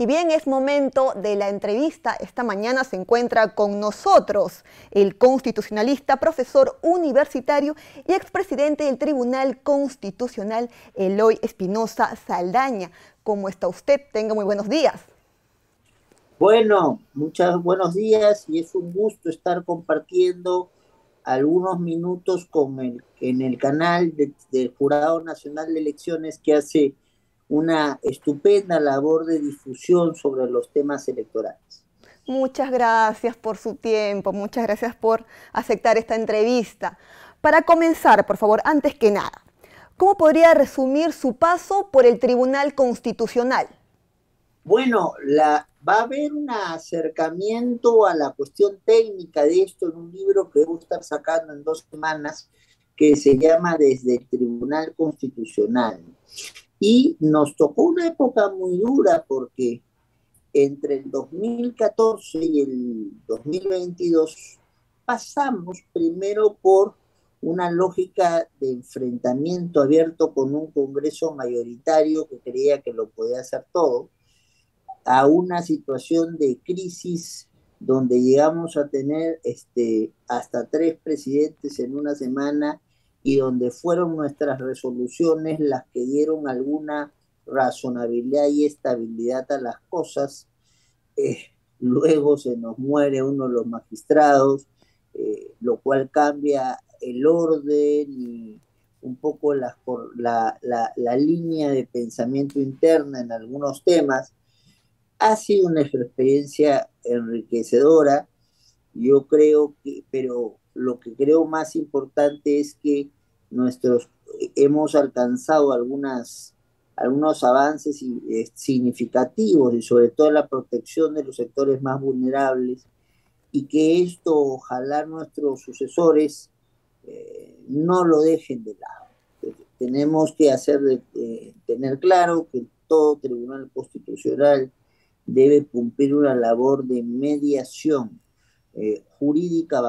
Y bien, es momento de la entrevista. Esta mañana se encuentra con nosotros el constitucionalista, profesor universitario y expresidente del Tribunal Constitucional, Eloy Espinosa Saldaña. ¿Cómo está usted? Tenga muy buenos días. Bueno, muchos buenos días y es un gusto estar compartiendo algunos minutos en el canal del Jurado Nacional de Elecciones que hace una estupenda labor de difusión sobre los temas electorales. Muchas gracias por su tiempo, muchas gracias por aceptar esta entrevista. Para comenzar, por favor, antes que nada, ¿cómo podría resumir su paso por el Tribunal Constitucional? Bueno, va a haber un acercamiento a la cuestión técnica de esto en un libro que debo estar sacando en 2 semanas, que se llama Desde el Tribunal Constitucional. Y nos tocó una época muy dura porque entre el 2014 y el 2022 pasamos primero por una lógica de enfrentamiento abierto con un Congreso mayoritario que creía que lo podía hacer todo, a una situación de crisis donde llegamos a tener hasta 3 presidentes en una semana y donde fueron nuestras resoluciones las que dieron alguna razonabilidad y estabilidad a las cosas. Eh, Luego se nos muere uno de los magistrados, lo cual cambia el orden y un poco la línea de pensamiento interna en algunos temas. Ha sido una experiencia enriquecedora, yo creo que, pero lo que creo más importante es que nuestros hemos alcanzado algunos avances significativos y sobre todo la protección de los sectores más vulnerables y que esto ojalá nuestros sucesores no lo dejen de lado. Tenemos que tener claro que todo tribunal constitucional debe cumplir una labor de mediación jurídica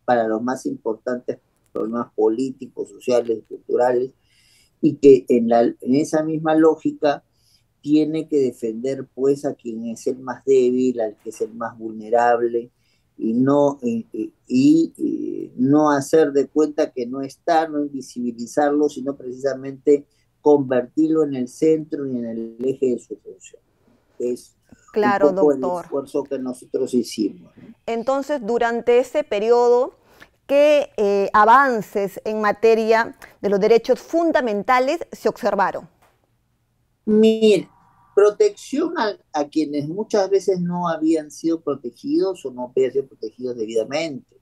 para los más importantes problemas políticos, sociales, culturales, y que en esa misma lógica tiene que defender pues a quien es el más débil, al que es el más vulnerable, y no hacer de cuenta que no está, no invisibilizarlo, sino precisamente convertirlo en el centro y en el eje de su función. Es un Claro, poco el doctor. esfuerzo que nosotros hicimos, ¿no? Entonces, durante ese periodo, ¿qué avances en materia de los derechos fundamentales se observaron? Mire, protección a quienes muchas veces no habían sido protegidos o no habían sido protegidos debidamente.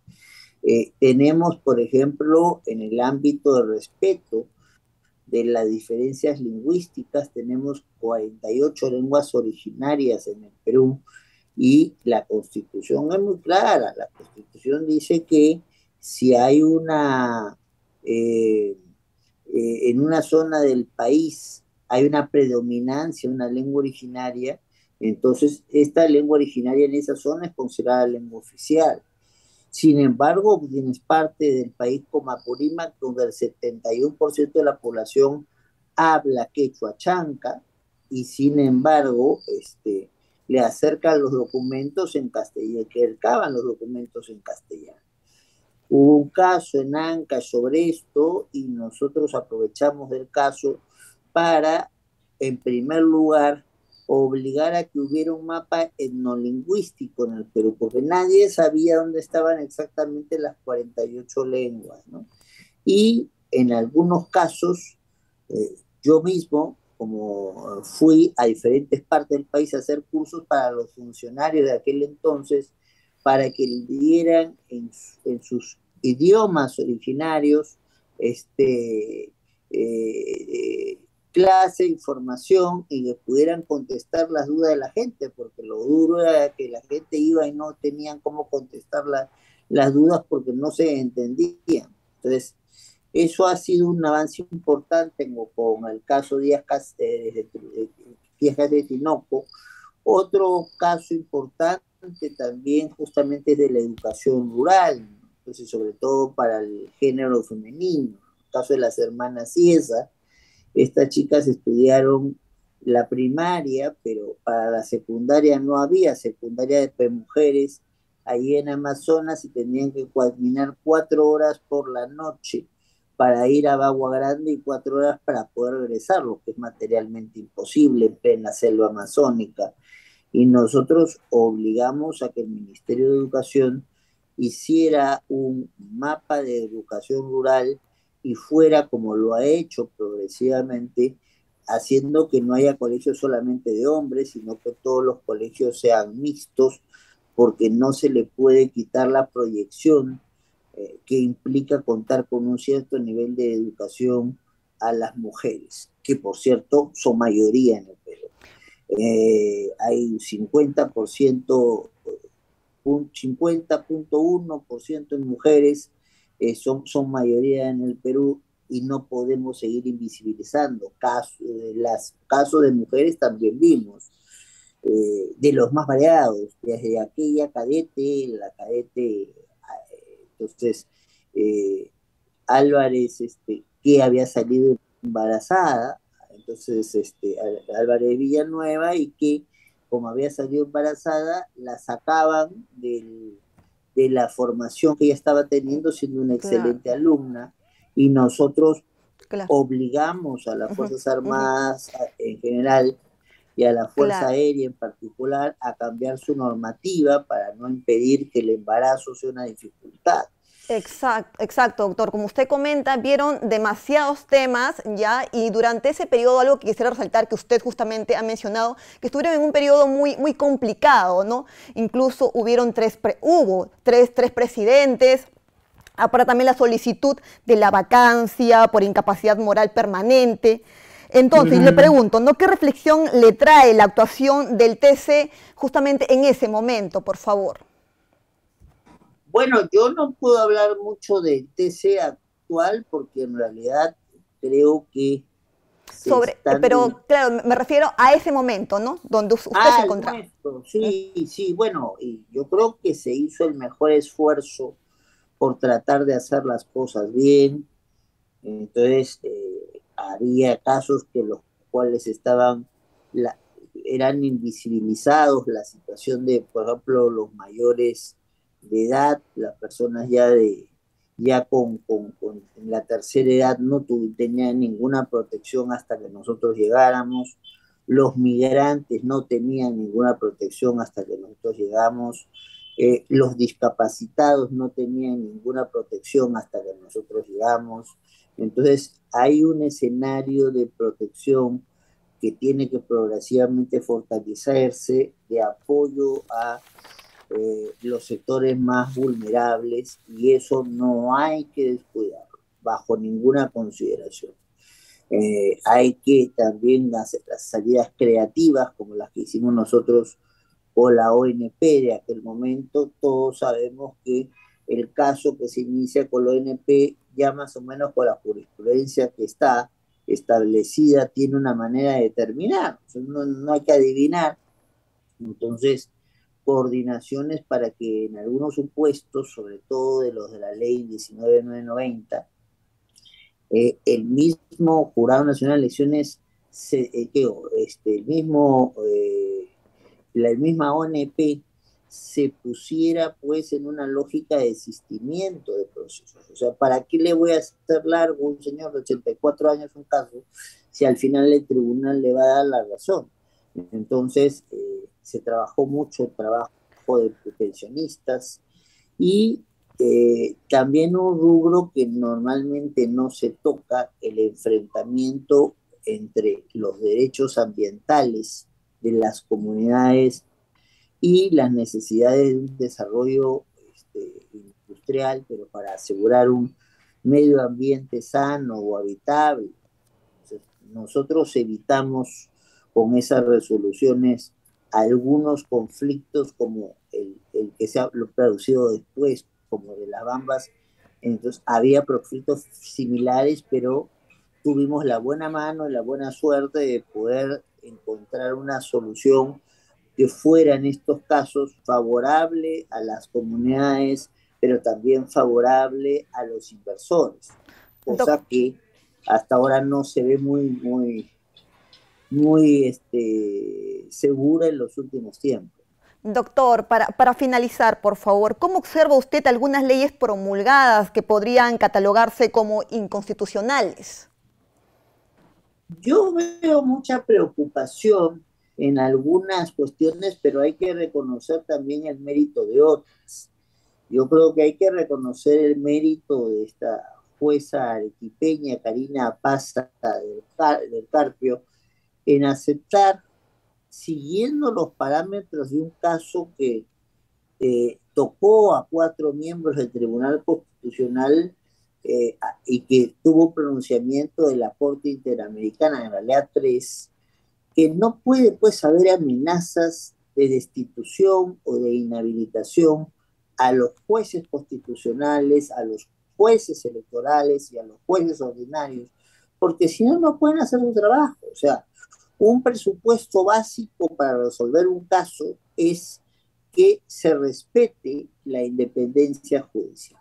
Tenemos, por ejemplo, en el ámbito del respeto de las diferencias lingüísticas, tenemos 48 lenguas originarias en el Perú y la Constitución es muy clara. La Constitución dice que si hay eh, en una zona del país hay una predominancia, una lengua originaria, entonces esta lengua originaria en esa zona es considerada lengua oficial. Sin embargo, tienes parte del país como Apurímac, donde el 71% de la población habla quechua chanca, y sin embargo, le acercan los documentos en castellano, que recaban los documentos en castellano. Hubo un caso en Ancash sobre esto y nosotros aprovechamos del caso para, en primer lugar, obligar a que hubiera un mapa etnolingüístico en el Perú, porque nadie sabía dónde estaban exactamente las 48 lenguas, ¿no? Y en algunos casos, yo mismo, como fui a diferentes partes del país a hacer cursos para los funcionarios de aquel entonces, para que dieran en sus idiomas originarios clase, información y que pudieran contestar las dudas de la gente, porque lo duro era que la gente iba y no tenían cómo contestar las dudas porque no se entendían. Entonces, eso ha sido un avance importante con el caso Díaz de Tinoco. Otro caso importante también justamente es de la educación rural, ¿no? Entonces, sobre todo para el género femenino. El caso de las hermanas Ciesa, estas chicas estudiaron la primaria, pero para la secundaria no había secundaria de mujeres allí en Amazonas y tenían que caminar 4 horas por la noche para ir a Bagua Grande y 4 horas para poder regresar, lo que es materialmente imposible en plena selva amazónica. Y nosotros obligamos a que el Ministerio de Educación hiciera un mapa de educación rural y fuera, como lo ha hecho progresivamente, haciendo que no haya colegios solamente de hombres, sino que todos los colegios sean mixtos, porque no se le puede quitar la proyección que implica contar con un cierto nivel de educación a las mujeres, que por cierto son mayoría en el Perú. Hay 50.1% en mujeres, son mayoría en el Perú y no podemos seguir invisibilizando. Casos de mujeres también vimos, de los más variados, desde aquella cadete, la cadete, entonces, eh, Álvarez, que había salido embarazada, entonces Álvarez Villanueva, y que como había salido embarazada, la sacaban de la formación que ella estaba teniendo siendo una Claro, excelente alumna, y nosotros claro. obligamos a las Ujú, Fuerzas ujú, Armadas en general y a la Fuerza claro. Aérea en particular a cambiar su normativa para no impedir que el embarazo sea una dificultad. Exacto, exacto, doctor. Como usted comenta, vieron demasiados temas ya y durante ese periodo algo que quisiera resaltar que usted justamente ha mencionado, que estuvieron en un periodo muy, muy complicado, ¿no? Incluso hubo tres presidentes. Aparte también la solicitud de la vacancia por incapacidad moral permanente. Entonces, le Mm, pregunto, ¿no? ¿Qué reflexión le trae la actuación del TC justamente en ese momento, por favor? Bueno, yo no puedo hablar mucho del TC actual porque en realidad creo que se están Pero claro, me refiero a ese momento, ¿no? Donde usted se El encontraba. nuestro, sí, sí, bueno, y yo creo que se hizo el mejor esfuerzo por tratar de hacer las cosas bien. Entonces, había casos que los cuales la, eran invisibilizados, la situación de, por ejemplo, los mayores de edad, las personas ya con la tercera edad no tenían ninguna protección hasta que nosotros llegáramos, los migrantes no tenían ninguna protección hasta que nosotros llegamos, los discapacitados no tenían ninguna protección hasta que nosotros llegamos. Entonces, hay un escenario de protección que tiene que progresivamente fortalecerse de apoyo a los sectores más vulnerables, y eso no hay que descuidarlo bajo ninguna consideración. Hay que también hacer las salidas creativas como las que hicimos nosotros o la ONP de aquel momento. Todos sabemos que el caso que se inicia con la ONP ya más o menos con la jurisprudencia que está establecida tiene una manera de terminar, o sea, no hay que adivinar. Entonces, coordinaciones para que en algunos supuestos, sobre todo de los de la ley 19.990, el mismo Jurado Nacional de Elecciones, el mismo la misma ONP se pusiera pues en una lógica de desistimiento de procesos. O sea, ¿para qué le voy a hacer largo a un señor de 84 años un caso si al final el tribunal le va a dar la razón? Entonces, se trabajó mucho el trabajo de pensionistas y también un rubro que normalmente no se toca, el enfrentamiento entre los derechos ambientales de las comunidades y las necesidades de un desarrollo industrial, pero para asegurar un medio ambiente sano o habitable. Entonces, nosotros evitamos con esas resoluciones algunos conflictos como el que se ha producido después, como de las Bambas. Entonces, había conflictos similares, pero tuvimos la buena mano y la buena suerte de poder encontrar una solución que fuera en estos casos favorable a las comunidades, pero también favorable a los inversores, Doc- cosa que hasta ahora no se ve muy, muy, muy segura en los últimos tiempos. Doctor, para finalizar, por favor, ¿cómo observa usted algunas leyes promulgadas que podrían catalogarse como inconstitucionales? Yo veo mucha preocupación en algunas cuestiones, pero hay que reconocer también el mérito de otras. Yo creo que hay que reconocer el mérito de esta jueza arequipeña, Karina Paza del Carpio, en aceptar, siguiendo los parámetros de un caso que tocó a 4 miembros del Tribunal Constitucional y que tuvo pronunciamiento de la Corte Interamericana, en realidad tres, que no puede pues haber amenazas de destitución o de inhabilitación a los jueces constitucionales, a los jueces electorales y a los jueces ordinarios, porque si no, no pueden hacer su trabajo. O sea, un presupuesto básico para resolver un caso es que se respete la independencia judicial.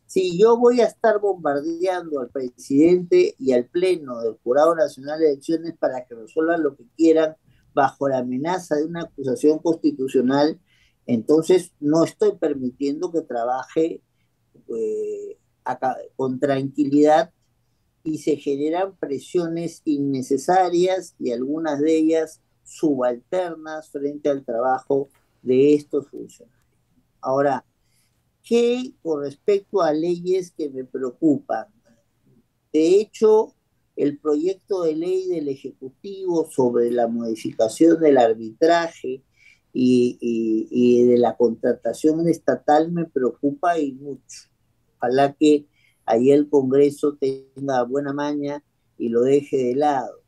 Si yo voy a estar bombardeando al presidente y al pleno del Jurado Nacional de Elecciones para que resuelvan lo que quieran bajo la amenaza de una acusación constitucional, entonces no estoy permitiendo que trabaje con tranquilidad y se generan presiones innecesarias y algunas de ellas subalternas frente al trabajo de estos funcionarios. Ahora, ¿qué con respecto a leyes que me preocupan? De hecho, el proyecto de ley del Ejecutivo sobre la modificación del arbitraje y de la contratación estatal me preocupa y mucho. Ojalá que ahí el Congreso tenga buena maña y lo deje de lado.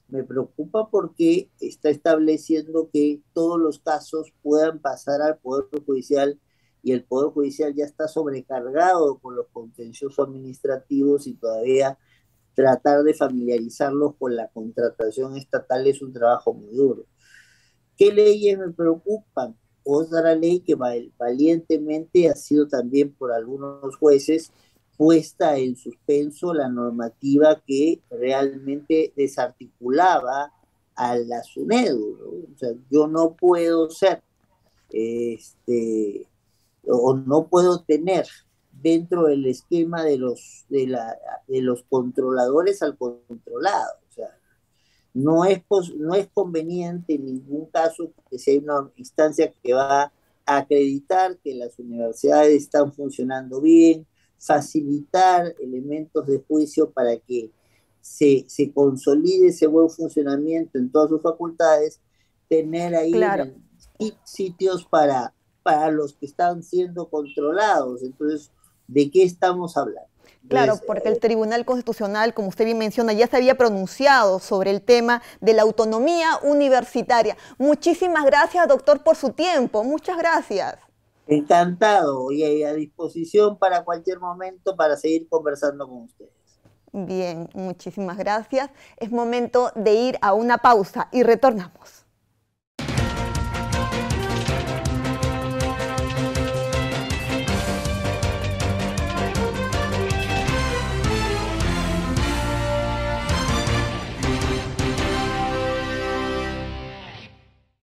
Me preocupa porque está estableciendo que todos los casos puedan pasar al Poder Judicial y el Poder Judicial ya está sobrecargado con los contenciosos administrativos y todavía tratar de familiarizarlos con la contratación estatal es un trabajo muy duro. ¿Qué leyes me preocupan? Otra ley que valientemente ha sido también por algunos jueces puesta en suspenso, la normativa que realmente desarticulaba a la SUNEDU, ¿no? O sea, yo no puedo ser este, o no puedo tener dentro del esquema de los controladores al controlado. O sea, no es conveniente en ningún caso que sea una instancia que va a acreditar que las universidades están funcionando bien, facilitar elementos de juicio para que se consolide ese buen funcionamiento en todas sus facultades, tener ahí en Claro. el sitios para los que están siendo controlados. Entonces, ¿de qué estamos hablando? Claro, Entonces, porque el Tribunal Constitucional, como usted bien menciona, ya se había pronunciado sobre el tema de la autonomía universitaria. Muchísimas gracias, doctor, por su tiempo. Muchas gracias. encantado y a disposición para cualquier momento para seguir conversando con ustedes. Bien, muchísimas gracias. Es momento de ir a una pausa y retornamos.